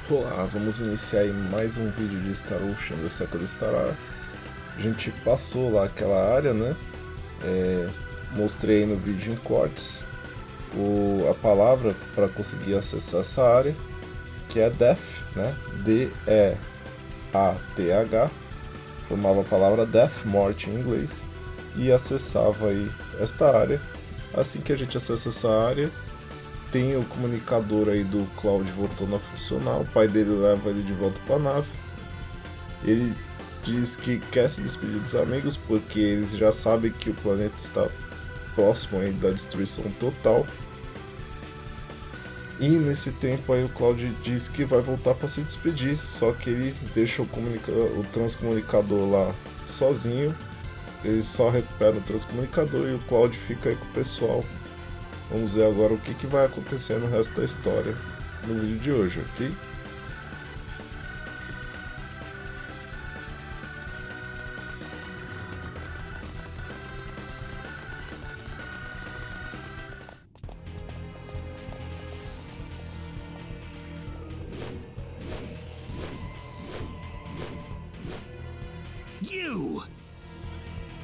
Olá, vamos iniciar aí mais um vídeo de Star Ocean da século Star. A gente passou lá aquela área, né? Mostrei no vídeo em cortes a palavra para conseguir acessar essa área, que é Death, né? D-E-A-T-H, formava a palavra Death, morte em inglês, e acessava aí esta área. Assim que a gente acessa essa área, tem o comunicador aí do Cloud voltando a funcionar, o pai dele leva ele de volta para a nave. Ele diz que quer se despedir dos amigos porque eles já sabem que o planeta está próximo aí da destruição total. E nesse tempo aí o Cloud diz que vai voltar para se despedir, só que ele deixa o transcomunicador lá sozinho. Ele só recupera o transcomunicador e o Cloud fica aí com o pessoal. Vamos ver agora o que vai acontecer no resto da história no vídeo de hoje, ok? You!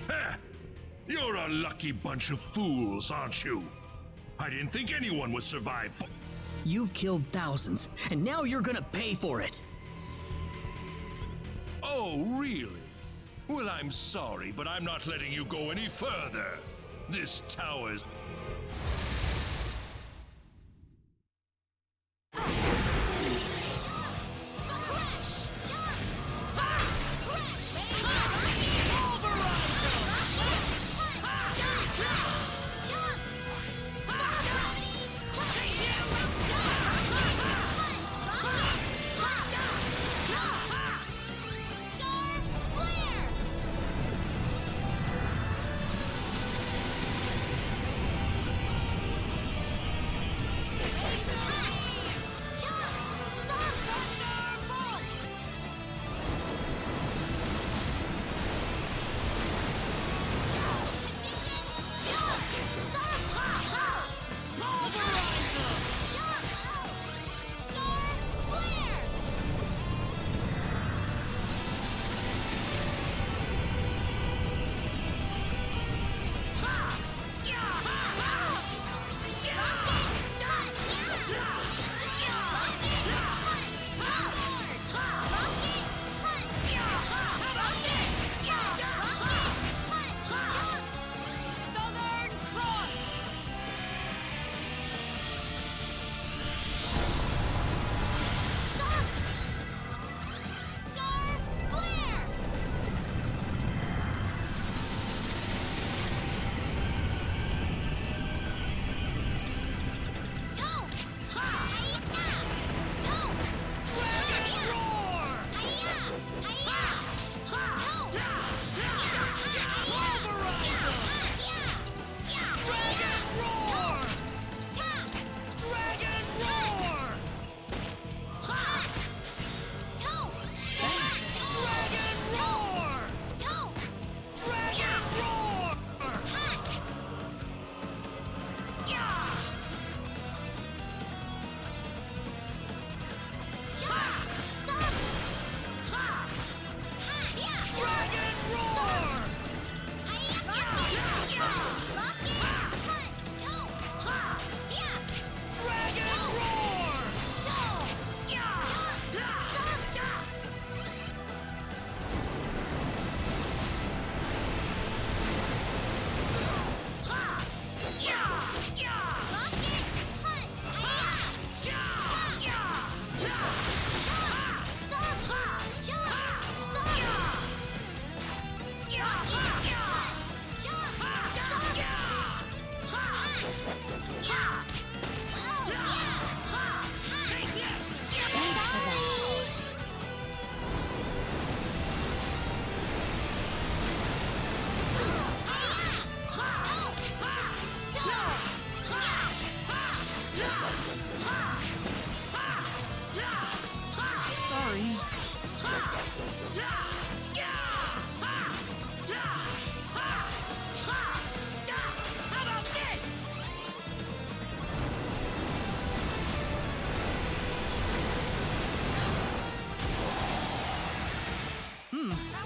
Ha! You're a lucky bunch of fools, aren't you? I didn't think anyone would survive. You've killed thousands, and now you're gonna pay for it. Oh, really? Well, I'm sorry, but I'm not letting you go any further. This tower's...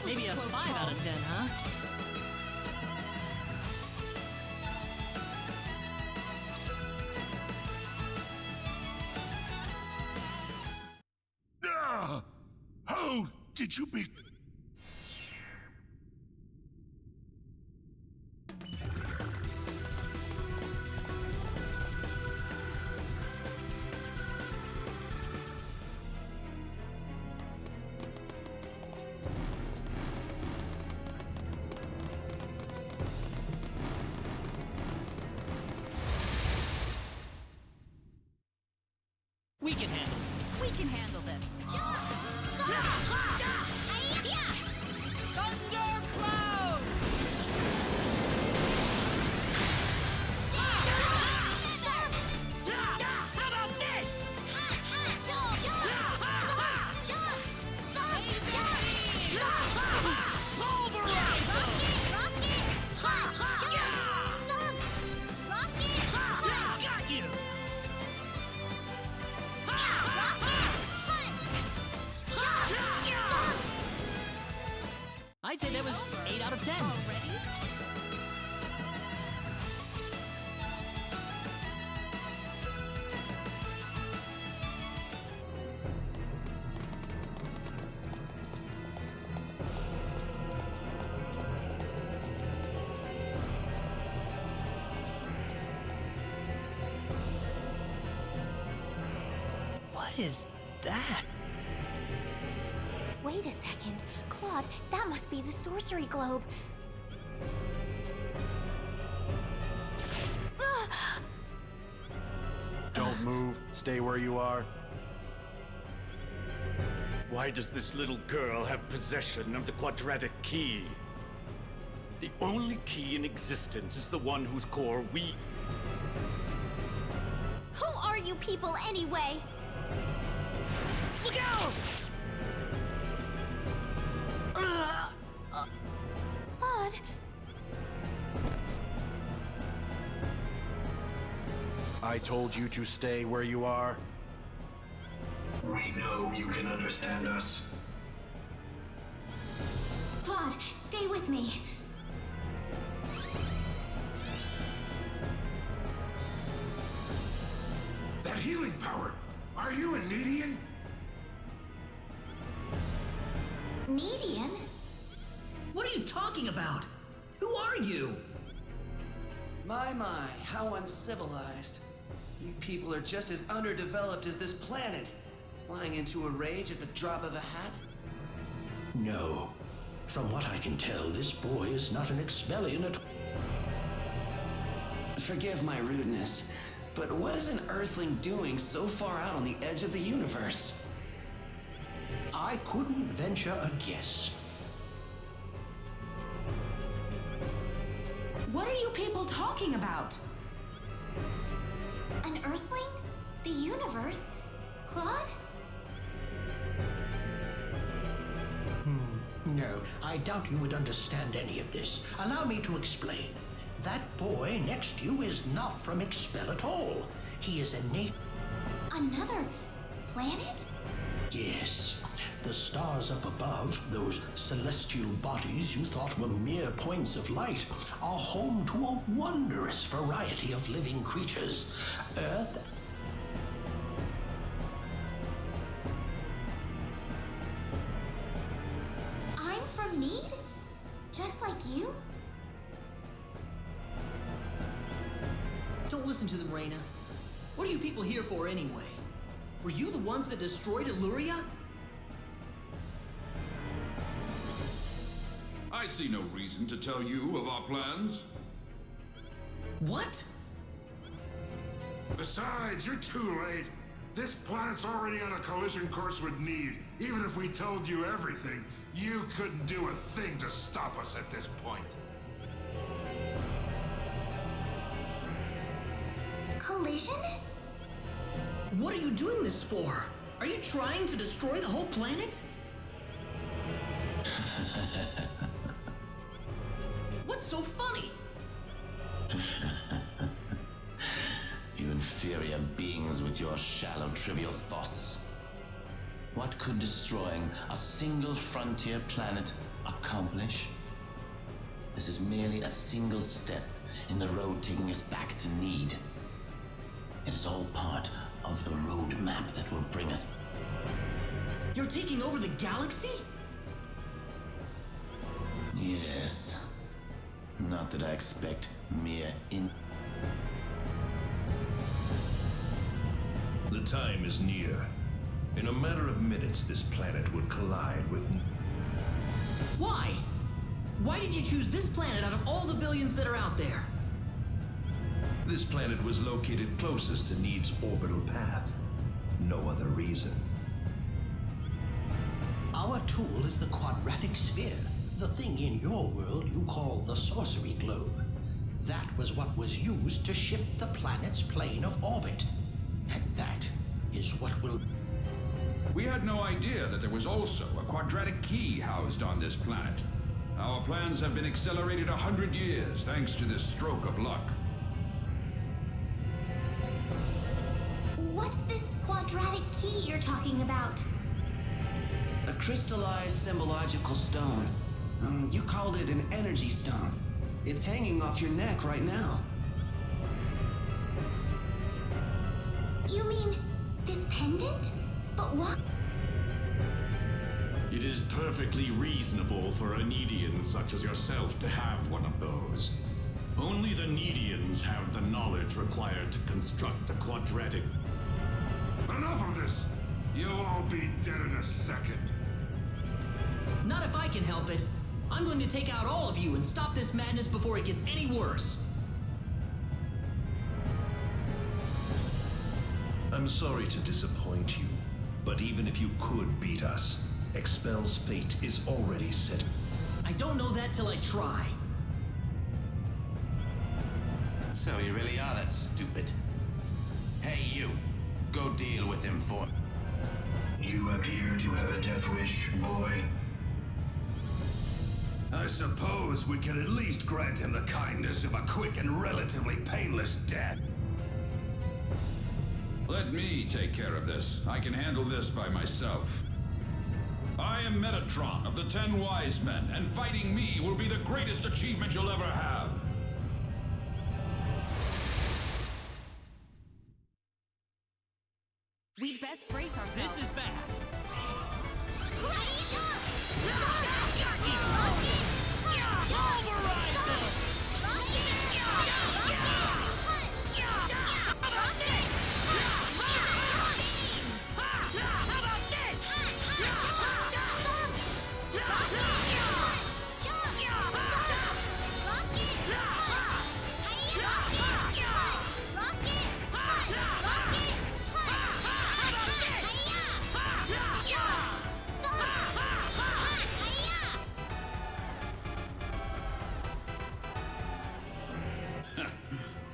Maybe a 5 out of 10, huh? How did you be... We can handle this. We can handle this. Thundercloud! How about this? Got you! I'd say that was 8 out of 10. Already? What is that? Wait a second. Claude, that must be the sorcery globe. Don't move. Stay where you are. Why does this little girl have possession of the quadratic key? The only key in existence is the one whose core we... Who are you people anyway? Look out! Claude, I told you to stay where you are. We know you can understand us. Claude, stay with me. That healing power! Are you a Nedian? Median? What are you talking about? Who are you? My, how uncivilized. You people are just as underdeveloped as this planet. Flying into a rage at the drop of a hat? No. From what I can tell, this boy is not an Expellion at all. Forgive my rudeness, but what is an Earthling doing so far out on the edge of the universe? I couldn't venture a guess. What are you people talking about? An Earthling? The universe? Claude? No, I doubt you would understand any of this. Allow me to explain. That boy next to you is not from Expel at all. He is a native. Another planet? Yes. The stars up above, those celestial bodies you thought were mere points of light, are home to a wondrous variety of living creatures. Earth... I'm from Need? Just like you? Don't listen to them, Reyna. What are you people here for anyway? Were you the ones that destroyed Illyria? I see no reason to tell you of our plans. What? Besides, you're too late. This planet's already on a collision course with Need. Even if we told you everything, you couldn't do a thing to stop us at this point. Collision? What are you doing this for? Are you trying to destroy the whole planet? What's so funny? You inferior beings with your shallow, trivial thoughts. What could destroying a single frontier planet accomplish? This is merely a single step in the road taking us back to need. It is all part of the roadmap that will bring us... You're taking over the galaxy? Yes. Not that I expect mere The time is near. In a matter of minutes, this planet will collide with... Why? Why did you choose this planet out of all the billions that are out there? This planet was located closest to Need's orbital path. No other reason. Our tool is the quadratic sphere, the thing in your world you call the sorcery globe. That was what was used to shift the planet's plane of orbit. And that is what will... We had no idea that there was also a quadratic key housed on this planet. Our plans have been accelerated 100 years thanks to this stroke of luck. What's this quadratic key you're talking about? A crystallized symbological stone. You called it an energy stone. It's hanging off your neck right now. You mean this pendant? But what? It is perfectly reasonable for a Needian such as yourself to have one of those. Only the Needians have the knowledge required to construct a quadratic... Enough of this! You'll all be dead in a second. Not if I can help it. I'm going to take out all of you and stop this madness before it gets any worse. I'm sorry to disappoint you, but even if you could beat us, Expel's fate is already set. I don't know that till I try. So you really are that stupid. Hey, you. Go deal with him for... You appear to have a death wish, boy. I suppose we can at least grant him the kindness of a quick and relatively painless death. Let me take care of this. I can handle this by myself. I am Metatron of the 10 Wise Men, and fighting me will be the greatest achievement you'll ever have. We'd best brace ourselves. This is bad.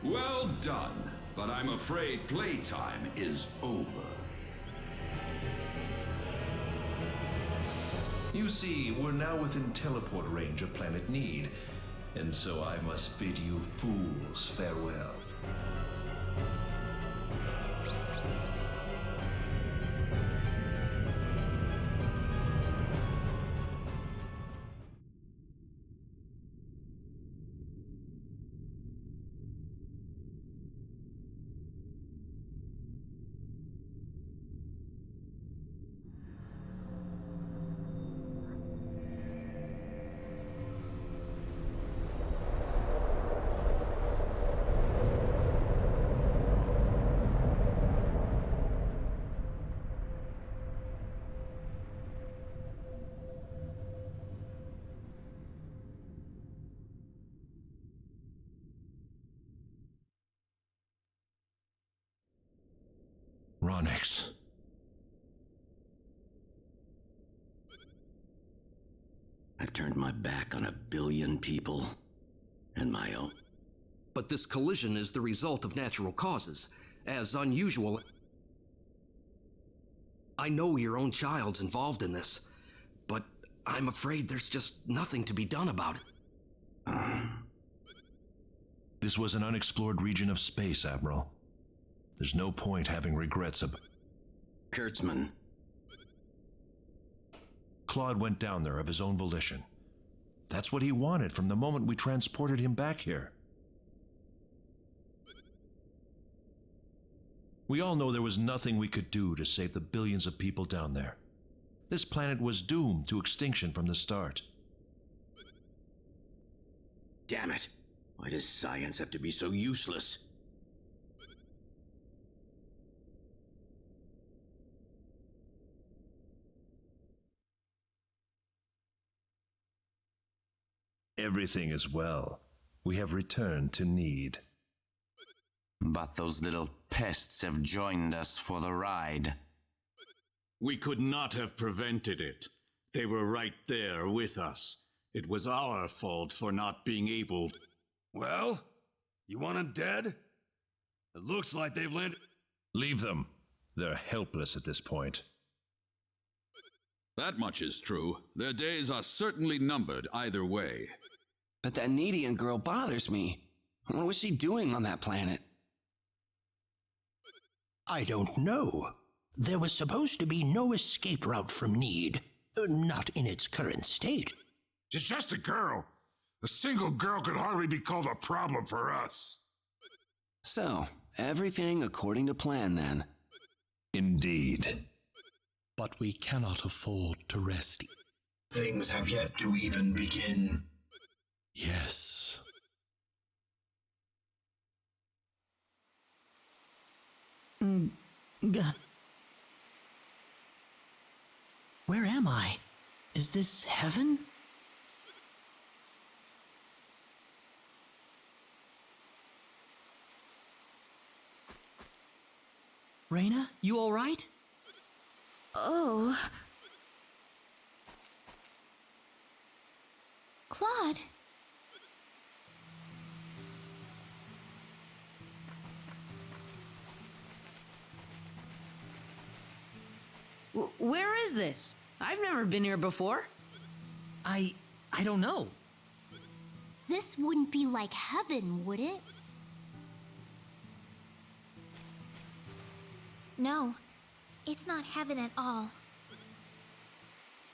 Well done, but I'm afraid playtime is over. You see, we're now within teleport range of Planet Need, and so I must bid you fools farewell. Ronix. I've turned my back on 1 billion people and my own. But this collision is the result of natural causes, as unusual. I know your own child's involved in this, but I'm afraid there's just nothing to be done about it. This was an unexplored region of space, Admiral. There's no point having regrets about... Kurtzman. Claude went down there of his own volition. That's what he wanted from the moment we transported him back here. We all know there was nothing we could do to save the billions of people down there. This planet was doomed to extinction from the start. Damn it! Why does science have to be so useless? Everything is well. We have returned to Need. But those little pests have joined us for the ride. We could not have prevented it. They were right there with us. It was our fault for not being able... Well, you want them dead? It looks like they've landed... Leave them. They're helpless at this point. That much is true. Their days are certainly numbered either way. But that Needian girl bothers me. What was she doing on that planet? I don't know. There was supposed to be no escape route from Need. Not in its current state. She's just a girl. A single girl could hardly be called a problem for us. So, everything according to plan then. Indeed. But we cannot afford to rest. Things have yet to even begin. Yes. Where am I? Is this heaven? Raina, you all right? Oh. Claude. Where is this? I've never been here before. I don't know. This wouldn't be like heaven, would it? No, it's not heaven at all.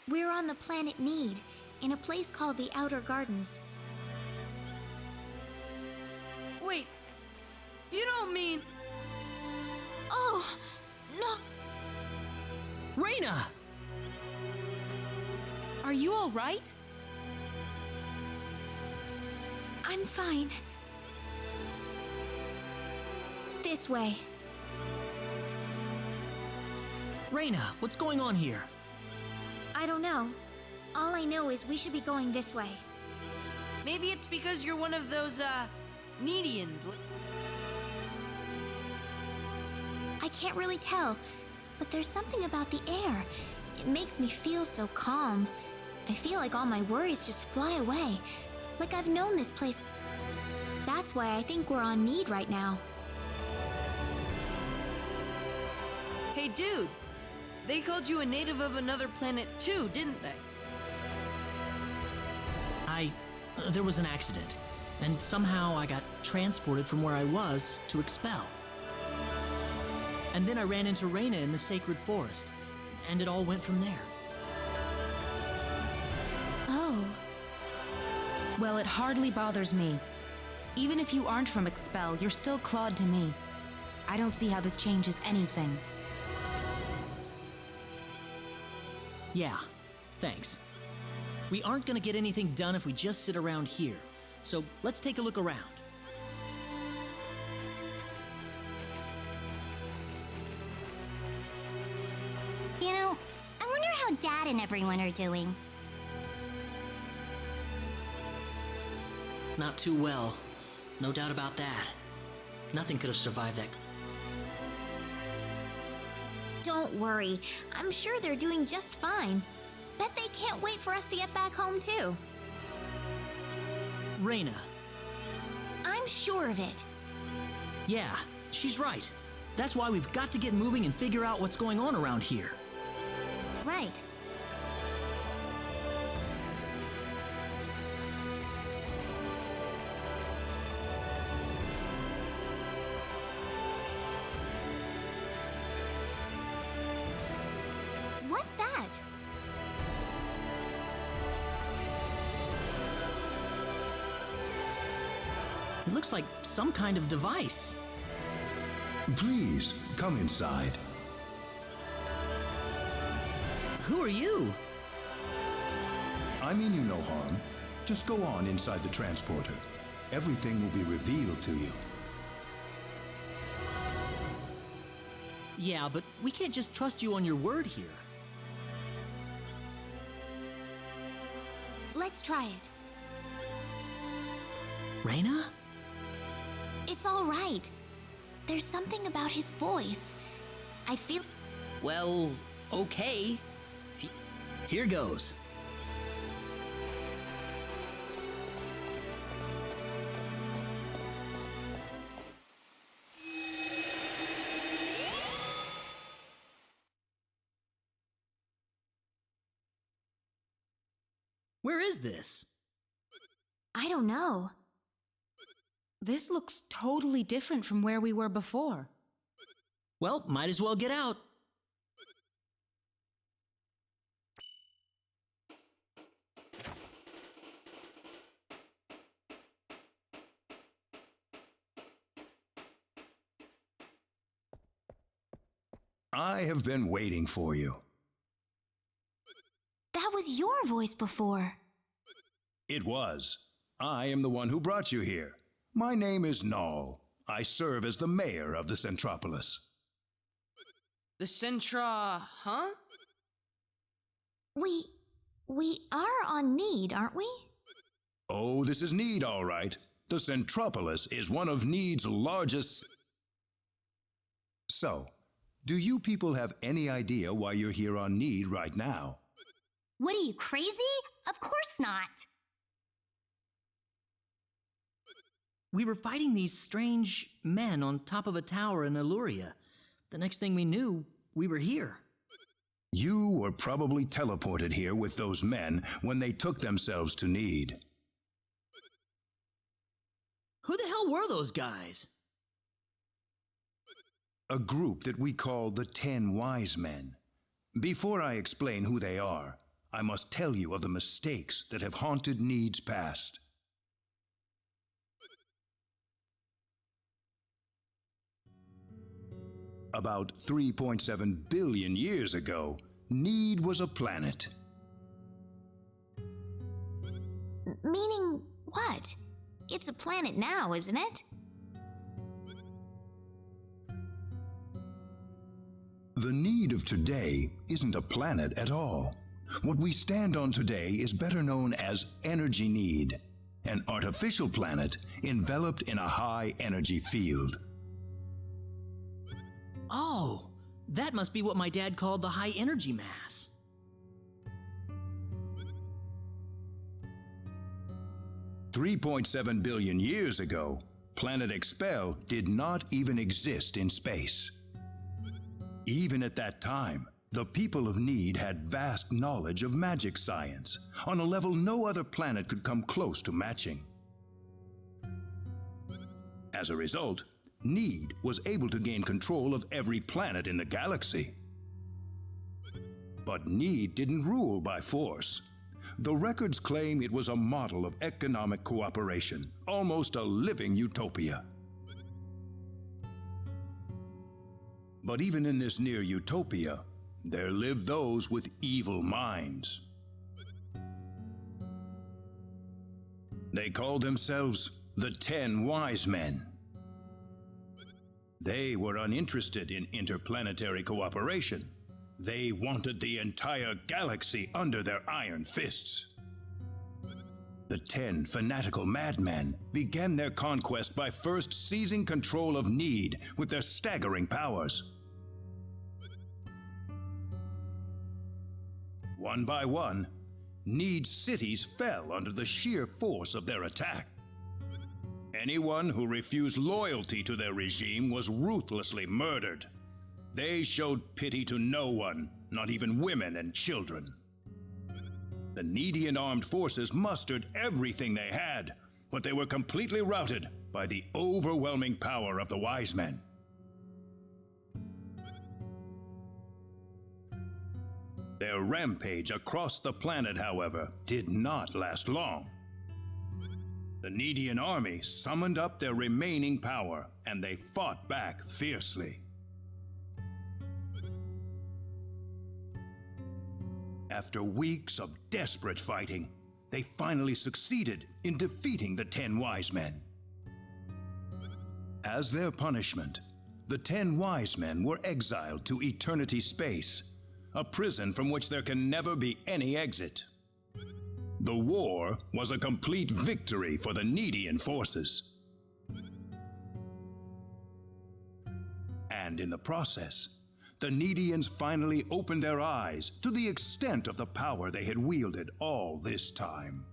We're on the planet Need, in a place called the Outer Gardens. Wait, you don't mean... Oh, no. Raina! Are you all right? I'm fine. This way. Raina, what's going on here? I don't know. All I know is we should be going this way. Maybe it's because you're one of those, Needians. I can't really tell, but there's something about the air. It makes me feel so calm. I feel like all my worries just fly away. Like I've known this place. That's why I think we're on Need right now. Hey, dude. They called you a native of another planet too, didn't they? There was an accident, and somehow I got transported from where I was to Expel. And then I ran into Raina in the sacred forest, and it all went from there. Oh. Well, it hardly bothers me. Even if you aren't from Expel, you're still Claude to me. I don't see how this changes anything. Yeah, thanks. We aren't gonna get anything done if we just sit around here, so let's take a look around. You know, I wonder how Dad and everyone are doing. Not too well. No doubt about that. Nothing could have survived that. Don't worry. I'm sure they're doing just fine. Bet they can't wait for us to get back home, too. Raina. I'm sure of it. Yeah, she's right. That's why we've got to get moving and figure out what's going on around here. Right. What's that? It looks like some kind of device. Please, come inside. Who are you? I mean you no harm. Just go on inside the transporter. Everything will be revealed to you. Yeah, but we can't just trust you on your word here. Let's try it. Reyna? It's all right. There's something about his voice. I feel... Well, okay. Here goes. Where is this? I don't know. This looks totally different from where we were before. Well, might as well get out. I have been waiting for you. That was your voice before. It was. I am the one who brought you here. My name is Null. I serve as the mayor of the Centropolis. The Centra... huh? We are on Need, aren't we? Oh, this is Need, all right. The Centropolis is one of Need's largest... So, do you people have any idea why you're here on Need right now? What are you, crazy? Of course not. We were fighting these strange men on top of a tower in Illuria. The next thing we knew, we were here. You were probably teleported here with those men when they took themselves to Need. Who the hell were those guys? A group that we call the 10 Wise Men. Before I explain who they are, I must tell you of the mistakes that have haunted Need's past. About 3.7 billion years ago, Need was a planet. Meaning what? It's a planet now, isn't it? The Need of today isn't a planet at all. What we stand on today is better known as Energy Need, an artificial planet enveloped in a high-energy field. Oh, that must be what my dad called the high energy mass. $3.7 billion years ago, Planet Expel did not even exist in space. Even at that time, the people of Need had vast knowledge of magic science, on a level no other planet could come close to matching. As a result, Need was able to gain control of every planet in the galaxy. But Need didn't rule by force. The records claim it was a model of economic cooperation, almost a living utopia. But even in this near utopia, there lived those with evil minds. They called themselves the 10 Wise Men. They were uninterested in interplanetary cooperation. They wanted the entire galaxy under their iron fists. The 10 fanatical madmen began their conquest by first seizing control of Need with their staggering powers. One by one, Need's cities fell under the sheer force of their attack. Anyone who refused loyalty to their regime was ruthlessly murdered. They showed pity to no one, not even women and children. The Needian armed forces mustered everything they had, but they were completely routed by the overwhelming power of the Wise Men. Their rampage across the planet, however, did not last long. The Needian army summoned up their remaining power, and they fought back fiercely. After weeks of desperate fighting, they finally succeeded in defeating the 10 wise men. As their punishment, the 10 wise men were exiled to eternity space, a prison from which there can never be any exit. The war was a complete victory for the Needian forces. And in the process, the Needians finally opened their eyes to the extent of the power they had wielded all this time.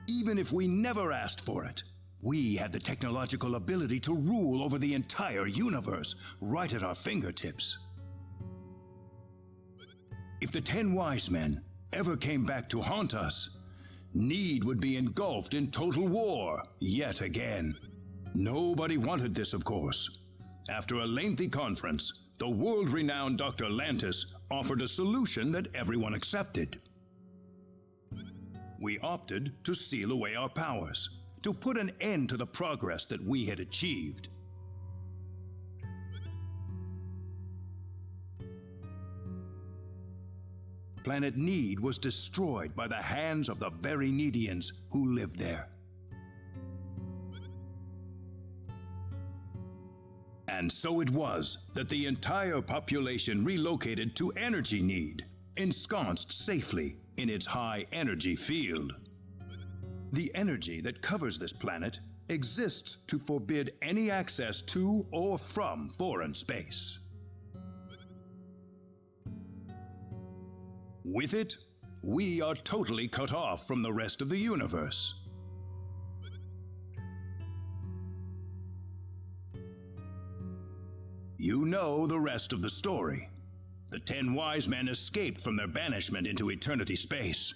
Even if we never asked for it, we had the technological ability to rule over the entire universe right at our fingertips. If the 10 wise men ever came back to haunt us, Need would be engulfed in total war yet again. Nobody wanted this, of course. After a lengthy conference, the world-renowned Dr. Lantis offered a solution that everyone accepted. We opted to seal away our powers, to put an end to the progress that we had achieved. Planet Need was destroyed by the hands of the very Needians who lived there. And so it was that the entire population relocated to Energy Need, ensconced safely in its high energy field. The energy that covers this planet exists to forbid any access to or from foreign space. With it, we are totally cut off from the rest of the universe. You know the rest of the story. The 10 wise men escaped from their banishment into eternity space.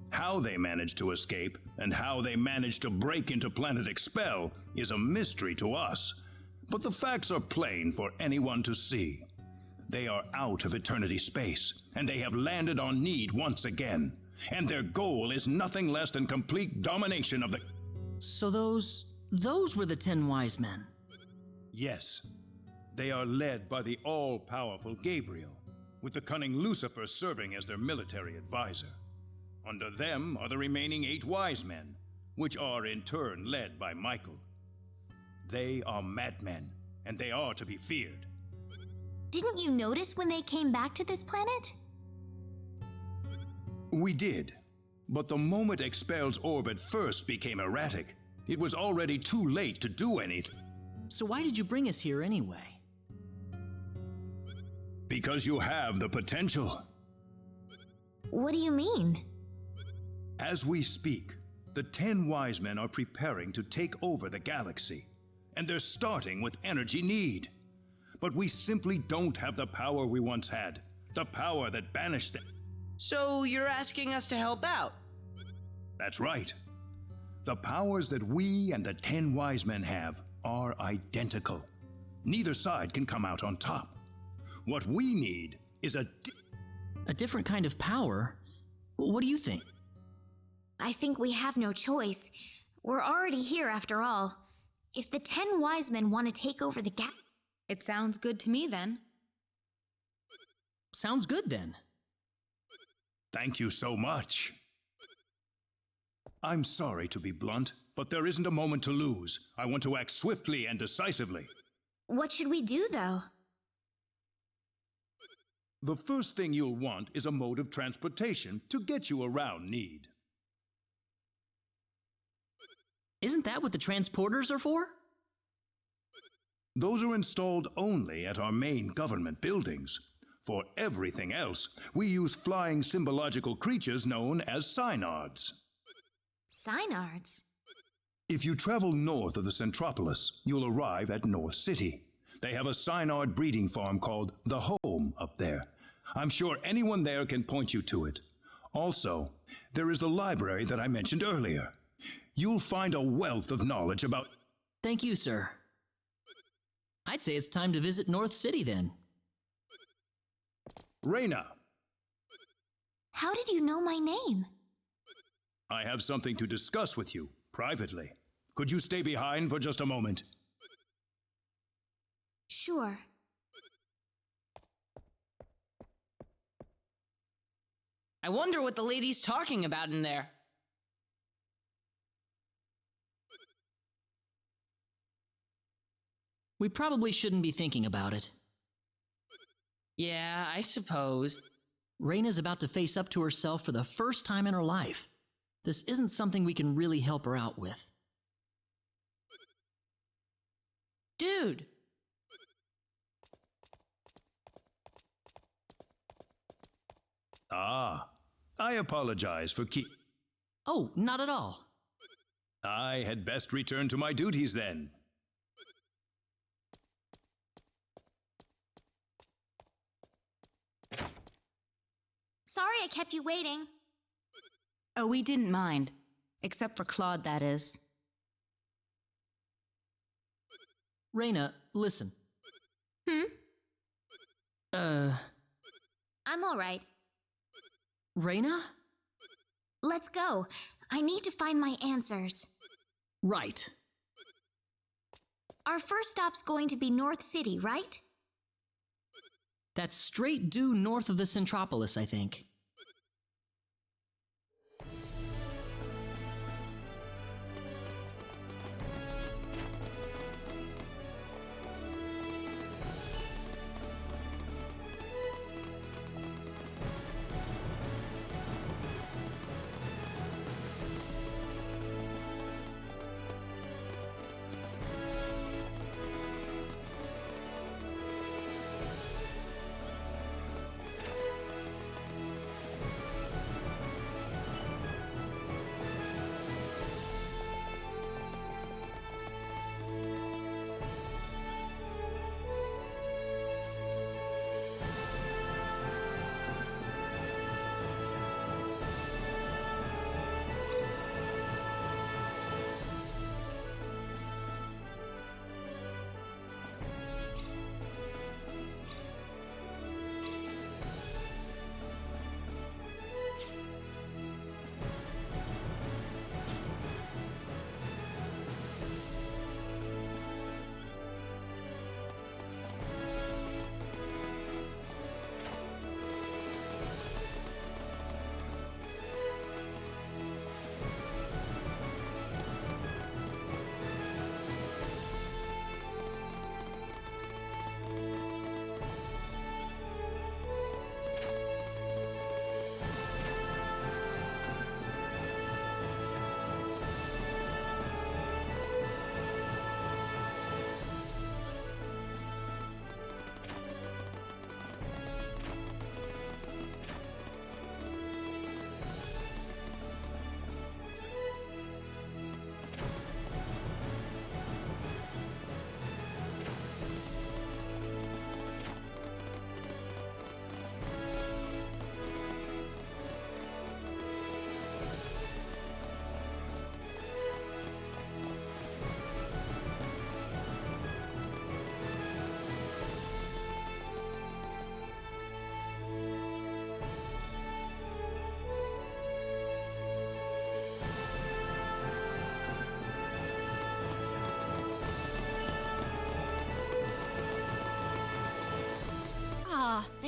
How they managed to escape and how they managed to break into Planet Expel is a mystery to us, but the facts are plain for anyone to see. They are out of eternity space, and they have landed on Need once again, and their goal is nothing less than complete domination of the... So those were the 10 wise men? Yes. They are led by the all-powerful Gabriel, with the cunning Lucifer serving as their military advisor. Under them are the remaining 8 wise men, which are in turn led by Michael. They are madmen, and they are to be feared. Didn't you notice when they came back to this planet? We did, but the moment Expel's orbit first became erratic, it was already too late to do anything. So why did you bring us here anyway? Because you have the potential. What do you mean? As we speak, the 10 wise men are preparing to take over the galaxy, and they're starting with Energy Need. But we simply don't have the power we once had, the power that banished them. So you're asking us to help out? That's right. The powers that we and the 10 wise men have are identical. Neither side can come out on top. What we need is a different kind of power? What do you think? I think we have no choice. We're already here after all. If the 10 wise men want to take over the galaxy... It sounds good to me then. Sounds good then. Thank you so much. I'm sorry to be blunt, but there isn't a moment to lose. I want to act swiftly and decisively. What should we do, though? The first thing you'll want is a mode of transportation to get you around Need. Isn't that what the transporters are for? Those are installed only at our main government buildings. For everything else, we use flying symbological creatures known as synards. Synards? If you travel north of the Centropolis, you'll arrive at North City. They have a synard breeding farm called The Home up there. I'm sure anyone there can point you to it. Also, there is the library that I mentioned earlier. You'll find a wealth of knowledge about... Thank you, sir. I'd say it's time to visit North City then. Reyna! How did you know my name? I have something to discuss with you, privately. Could you stay behind for just a moment? Sure. I wonder what the lady's talking about in there. We probably shouldn't be thinking about it. Yeah, I suppose. Reina's about to face up to herself for the first time in her life. This isn't something we can really help her out with. Dude! Ah, I apologize for Oh, not at all. I had best return to my duties then. Sorry I kept you waiting. Oh, we didn't mind. Except for Claude, that is. Reina, listen. I'm alright. Reina? Let's go. I need to find my answers. Right. Our first stop's going to be North City, right? That's straight due north of the Centropolis, I think.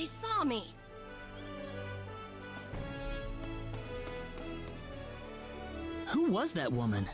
They saw me. Who was that woman?